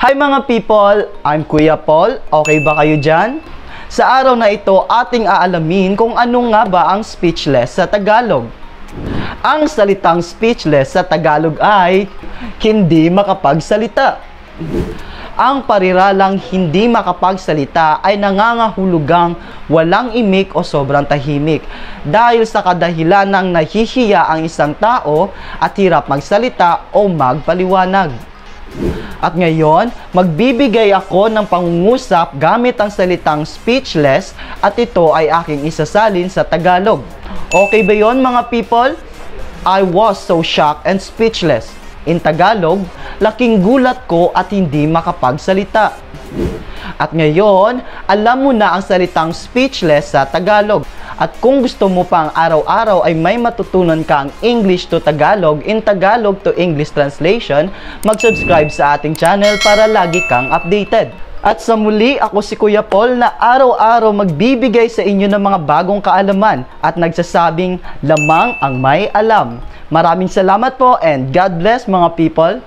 Hi mga people! I'm Kuya Paul. Okay ba kayo dyan? Sa araw na ito, ating aalamin kung ano nga ba ang speechless sa Tagalog. Ang salitang speechless sa Tagalog ay hindi makapagsalita. Ang pariralang hindi makapagsalita ay nangangahulugang walang imik o sobrang tahimik dahil sa kadahilan ng nahihiya ang isang tao at hirap magsalita o magpaliwanag. At ngayon, magbibigay ako ng pangungusap gamit ang salitang speechless at ito ay aking isasalin sa Tagalog. Okay ba yon mga people? I was so shocked and speechless. In Tagalog, laking gulat ko at hindi makapagsalita. At ngayon, alam mo na ang salitang speechless sa Tagalog. At kung gusto mo pang araw-araw ay may matutunan kang English to Tagalog in Tagalog to English translation, mag-subscribe sa ating channel para lagi kang updated. At sa muli, ako si Kuya Paul na araw-araw magbibigay sa inyo ng mga bagong kaalaman at nagsasabing lamang ang may alam. Maraming salamat po and God bless mga people.